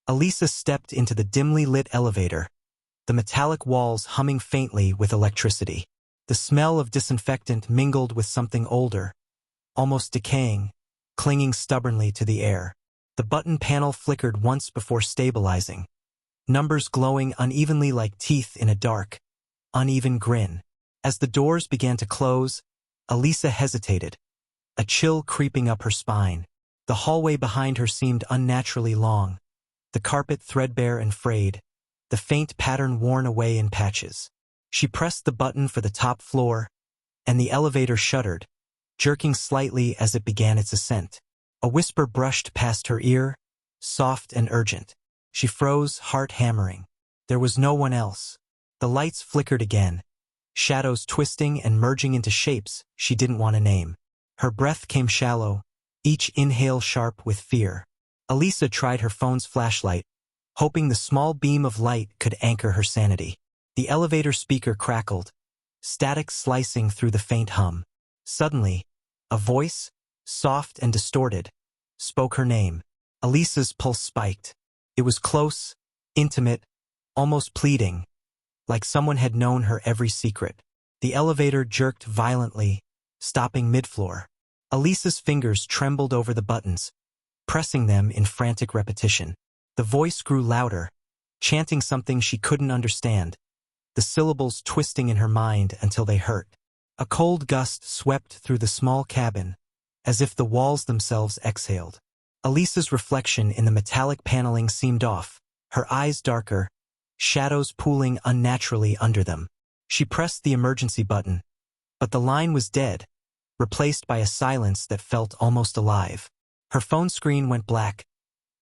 Elisa stepped into the dimly lit elevator, the metallic walls humming faintly with electricity. The smell of disinfectant mingled with something older, almost decaying, clinging stubbornly to the air. The button panel flickered once before stabilizing, numbers glowing unevenly like teeth in a dark, uneven grin. As the doors began to close, Elisa hesitated, a chill creeping up her spine. The hallway behind her seemed unnaturally long, the carpet threadbare and frayed, the faint pattern worn away in patches. She pressed the button for the top floor, and the elevator shuddered, jerking slightly as it began its ascent. A whisper brushed past her ear, soft and urgent. She froze, heart hammering. There was no one else. The lights flickered again, shadows twisting and merging into shapes she didn't want to name. Her breath came shallow, each inhale sharp with fear. Elisa tried her phone's flashlight, hoping the small beam of light could anchor her sanity. The elevator speaker crackled, static slicing through the faint hum. Suddenly, a voice, soft and distorted, spoke her name. Elisa's pulse spiked. It was close, intimate, almost pleading, like someone had known her every secret. The elevator jerked violently, stopping mid-floor. Elisa's fingers trembled over the buttons, pressing them in frantic repetition. The voice grew louder, chanting something she couldn't understand, the syllables twisting in her mind until they hurt. A cold gust swept through the small cabin, as if the walls themselves exhaled. Elisa's reflection in the metallic paneling seemed off, her eyes darker, shadows pooling unnaturally under them. She pressed the emergency button, but the line was dead, replaced by a silence that felt almost alive. Her phone screen went black,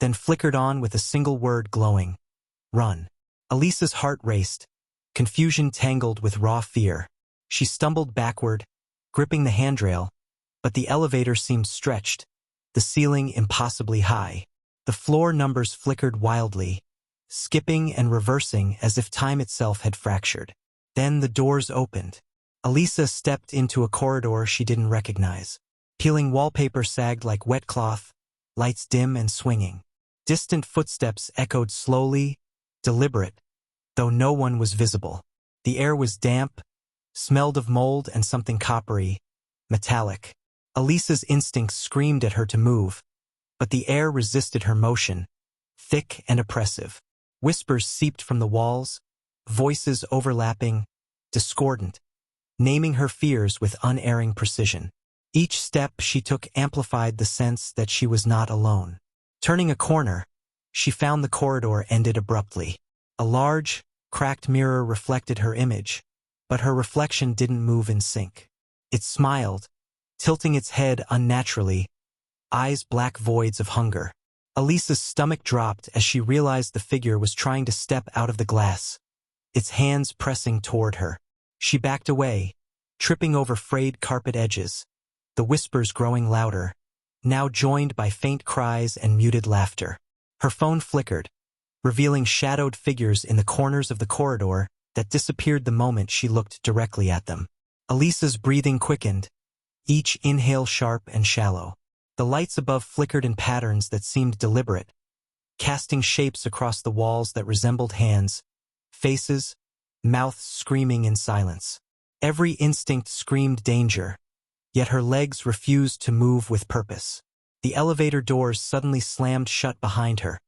then flickered on with a single word glowing: run. Elisa's heart raced, confusion tangled with raw fear. She stumbled backward, gripping the handrail, but the elevator seemed stretched, the ceiling impossibly high. The floor numbers flickered wildly, skipping and reversing as if time itself had fractured. Then the doors opened. Elisa stepped into a corridor she didn't recognize. Peeling wallpaper sagged like wet cloth, lights dim and swinging. Distant footsteps echoed slowly, deliberate, though no one was visible. The air was damp, smelled of mold and something coppery, metallic. Elisa's instincts screamed at her to move, but the air resisted her motion, thick and oppressive. Whispers seeped from the walls, voices overlapping, discordant, naming her fears with unerring precision. Each step she took amplified the sense that she was not alone. Turning a corner, she found the corridor ended abruptly. A large, cracked mirror reflected her image, but her reflection didn't move in sync. It smiled, tilting its head unnaturally, eyes black voids of hunger. Elisa's stomach dropped as she realized the figure was trying to step out of the glass, its hands pressing toward her. She backed away, tripping over frayed carpet edges, the whispers growing louder, now joined by faint cries and muted laughter. Her phone flickered, revealing shadowed figures in the corners of the corridor that disappeared the moment she looked directly at them. Elisa's breathing quickened, each inhale sharp and shallow. The lights above flickered in patterns that seemed deliberate, casting shapes across the walls that resembled hands, faces, mouths screaming in silence. Every instinct screamed danger, yet her legs refused to move with purpose. The elevator doors suddenly slammed shut behind her,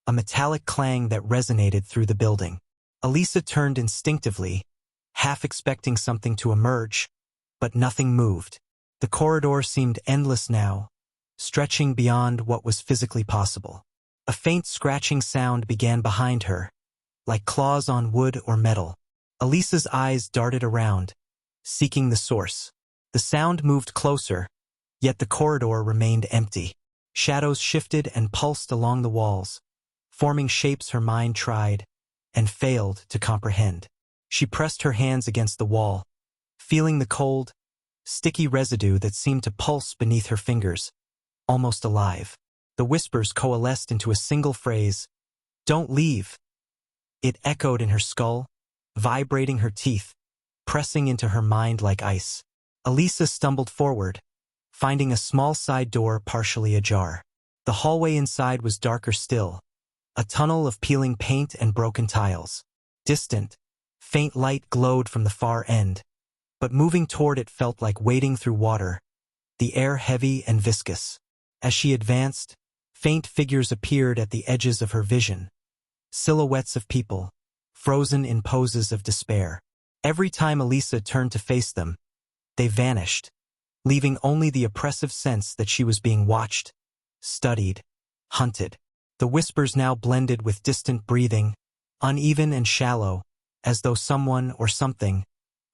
a metallic clang that resonated through the building. Elisa turned instinctively, half expecting something to emerge, but nothing moved. The corridor seemed endless now, stretching beyond what was physically possible. A faint scratching sound began behind her, like claws on wood or metal. Elisa's eyes darted around, seeking the source. The sound moved closer, yet the corridor remained empty. Shadows shifted and pulsed along the walls, forming shapes her mind tried and failed to comprehend. She pressed her hands against the wall, feeling the cold, sticky residue that seemed to pulse beneath her fingers, almost alive. The whispers coalesced into a single phrase, "Don't leave." It echoed in her skull, vibrating her teeth, pressing into her mind like ice. Elisa stumbled forward, finding a small side door partially ajar. The hallway inside was darker still, a tunnel of peeling paint and broken tiles. Distant, faint light glowed from the far end, but moving toward it felt like wading through water, the air heavy and viscous. As she advanced, faint figures appeared at the edges of her vision, silhouettes of people, frozen in poses of despair. Every time Elisa turned to face them, they vanished, leaving only the oppressive sense that she was being watched, studied, hunted. The whispers now blended with distant breathing, uneven and shallow, as though someone or something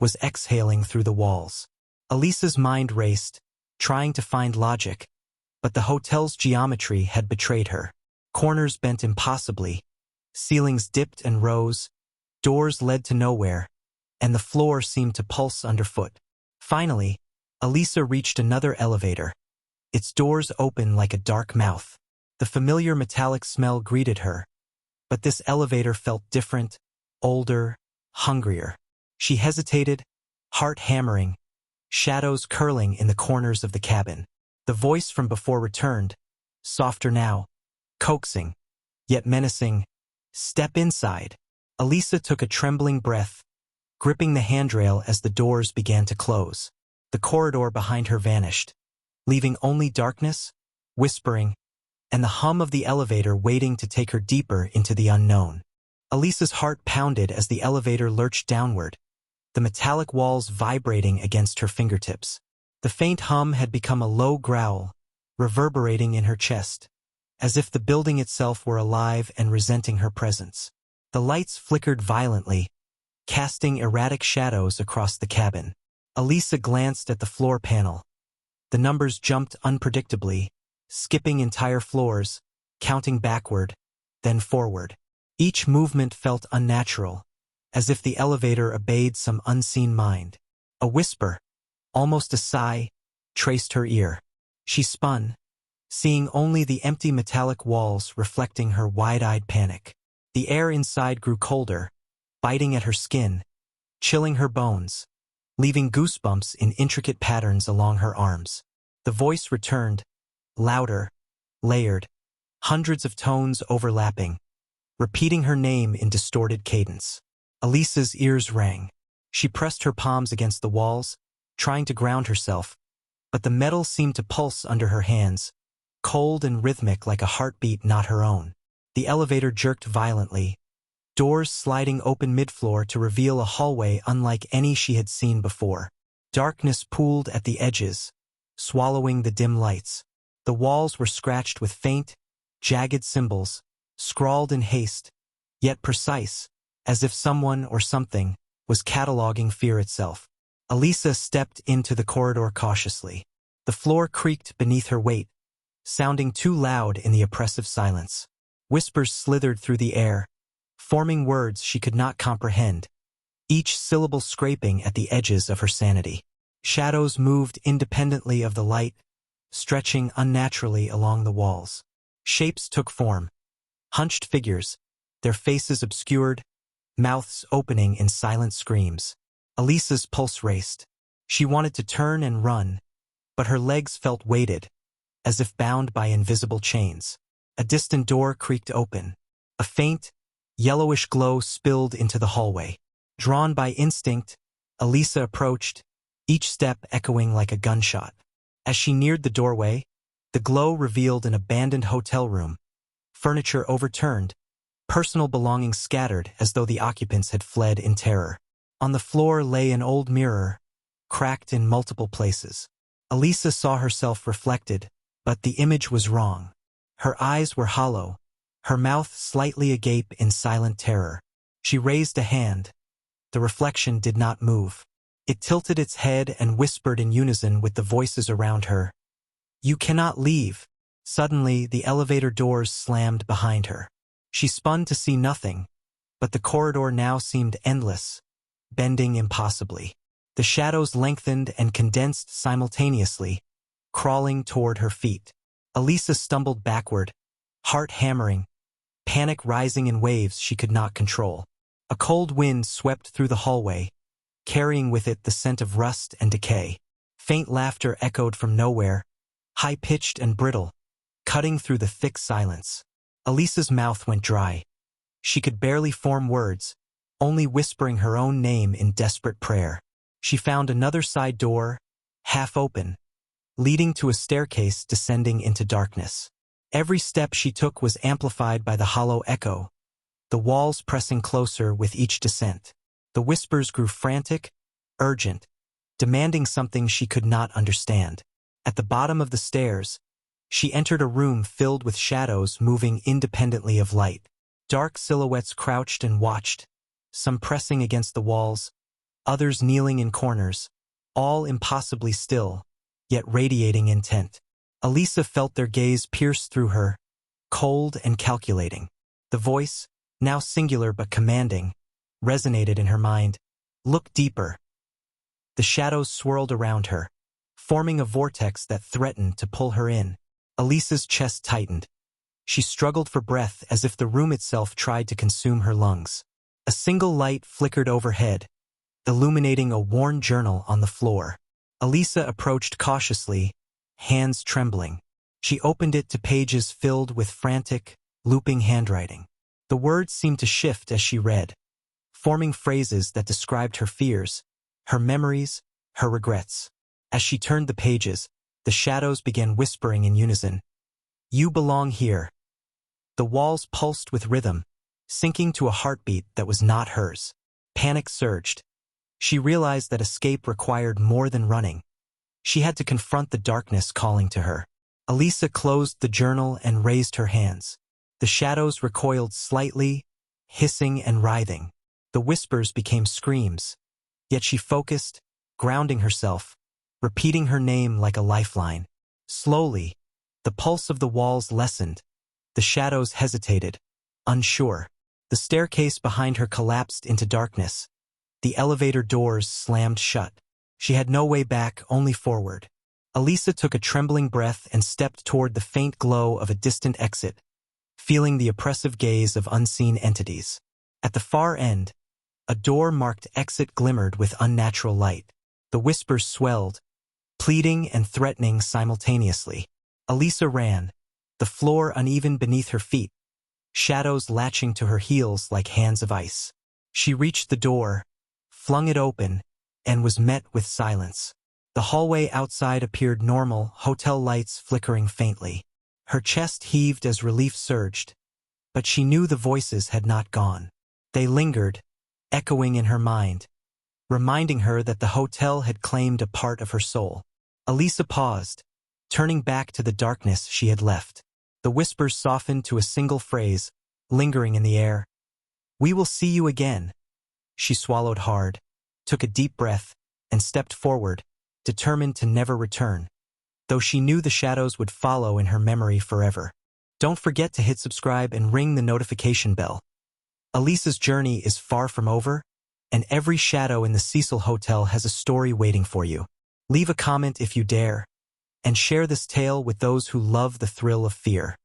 was exhaling through the walls. Elisa's mind raced, trying to find logic, but the hotel's geometry had betrayed her. Corners bent impossibly, ceilings dipped and rose, doors led to nowhere, and the floor seemed to pulse underfoot. Finally, Elisa reached another elevator, its doors open like a dark mouth. The familiar metallic smell greeted her, but this elevator felt different, older, hungrier. She hesitated, heart hammering, shadows curling in the corners of the cabin. The voice from before returned, softer now, coaxing, yet menacing. "Step inside." Elisa took a trembling breath, gripping the handrail as the doors began to close. The corridor behind her vanished, leaving only darkness, whispering, and the hum of the elevator waiting to take her deeper into the unknown. Elisa's heart pounded as the elevator lurched downward, the metallic walls vibrating against her fingertips. The faint hum had become a low growl, reverberating in her chest, as if the building itself were alive and resenting her presence. The lights flickered violently, casting erratic shadows across the cabin. Elisa glanced at the floor panel. The numbers jumped unpredictably, skipping entire floors, counting backward, then forward. Each movement felt unnatural, as if the elevator obeyed some unseen mind. A whisper, almost a sigh, traced her ear. She spun, seeing only the empty metallic walls reflecting her wide-eyed panic. The air inside grew colder, biting at her skin, chilling her bones, leaving goosebumps in intricate patterns along her arms. The voice returned, louder, layered, hundreds of tones overlapping, repeating her name in distorted cadence. Elisa's ears rang. She pressed her palms against the walls, trying to ground herself, but the metal seemed to pulse under her hands, cold and rhythmic like a heartbeat not her own. The elevator jerked violently, doors sliding open mid-floor to reveal a hallway unlike any she had seen before. Darkness pooled at the edges, swallowing the dim lights. The walls were scratched with faint, jagged symbols, scrawled in haste, yet precise, as if someone or something was cataloging fear itself. Elisa stepped into the corridor cautiously. The floor creaked beneath her weight, sounding too loud in the oppressive silence. Whispers slithered through the air, forming words she could not comprehend, each syllable scraping at the edges of her sanity. Shadows moved independently of the light, stretching unnaturally along the walls. Shapes took form, hunched figures, their faces obscured, mouths opening in silent screams. Elisa's pulse raced. She wanted to turn and run, but her legs felt weighted, as if bound by invisible chains. A distant door creaked open. A faint, yellowish glow spilled into the hallway. Drawn by instinct, Elisa approached, each step echoing like a gunshot. As she neared the doorway, the glow revealed an abandoned hotel room, furniture overturned, personal belongings scattered as though the occupants had fled in terror. On the floor lay an old mirror, cracked in multiple places. Elisa saw herself reflected, but the image was wrong. Her eyes were hollow, her mouth slightly agape in silent terror. She raised a hand. The reflection did not move. It tilted its head and whispered in unison with the voices around her. "You cannot leave." Suddenly, the elevator doors slammed behind her. She spun to see nothing, but the corridor now seemed endless, bending impossibly. The shadows lengthened and condensed simultaneously, crawling toward her feet. Elisa stumbled backward, heart hammering, panic rising in waves she could not control. A cold wind swept through the hallway, carrying with it the scent of rust and decay. Faint laughter echoed from nowhere, high-pitched and brittle, cutting through the thick silence. Elisa's mouth went dry. She could barely form words, only whispering her own name in desperate prayer. She found another side door, half open, leading to a staircase descending into darkness. Every step she took was amplified by the hollow echo, the walls pressing closer with each descent. The whispers grew frantic, urgent, demanding something she could not understand. At the bottom of the stairs, she entered a room filled with shadows moving independently of light. Dark silhouettes crouched and watched, some pressing against the walls, others kneeling in corners, all impossibly still, yet radiating intent. Elisa felt their gaze pierce through her, cold and calculating. The voice, now singular but commanding, resonated in her mind. Look deeper. The shadows swirled around her, forming a vortex that threatened to pull her in. Elisa's chest tightened. She struggled for breath as if the room itself tried to consume her lungs. A single light flickered overhead, illuminating a worn journal on the floor. Elisa approached cautiously, hands trembling. She opened it to pages filled with frantic, looping handwriting. The words seemed to shift as she read, forming phrases that described her fears, her memories, her regrets. As she turned the pages, the shadows began whispering in unison. You belong here. The walls pulsed with rhythm, sinking to a heartbeat that was not hers. Panic surged. She realized that escape required more than running. She had to confront the darkness calling to her. Elisa closed the journal and raised her hands. The shadows recoiled slightly, hissing and writhing. The whispers became screams. Yet she focused, grounding herself, repeating her name like a lifeline. Slowly, the pulse of the walls lessened. The shadows hesitated, unsure. The staircase behind her collapsed into darkness. The elevator doors slammed shut. She had no way back, only forward. Elisa took a trembling breath and stepped toward the faint glow of a distant exit, feeling the oppressive gaze of unseen entities. At the far end, a door marked exit glimmered with unnatural light. The whispers swelled, pleading and threatening simultaneously. Elisa ran, the floor uneven beneath her feet, shadows latching to her heels like hands of ice. She reached the door, flung it open, and was met with silence. The hallway outside appeared normal, hotel lights flickering faintly. Her chest heaved as relief surged, but she knew the voices had not gone. They lingered, echoing in her mind, reminding her that the hotel had claimed a part of her soul. Elisa paused, turning back to the darkness she had left. The whispers softened to a single phrase, lingering in the air. We will see you again. She swallowed hard, took a deep breath, and stepped forward, determined to never return, though she knew the shadows would follow in her memory forever. Don't forget to hit subscribe and ring the notification bell. Elisa's journey is far from over, and every shadow in the Cecil Hotel has a story waiting for you. Leave a comment if you dare, and share this tale with those who love the thrill of fear.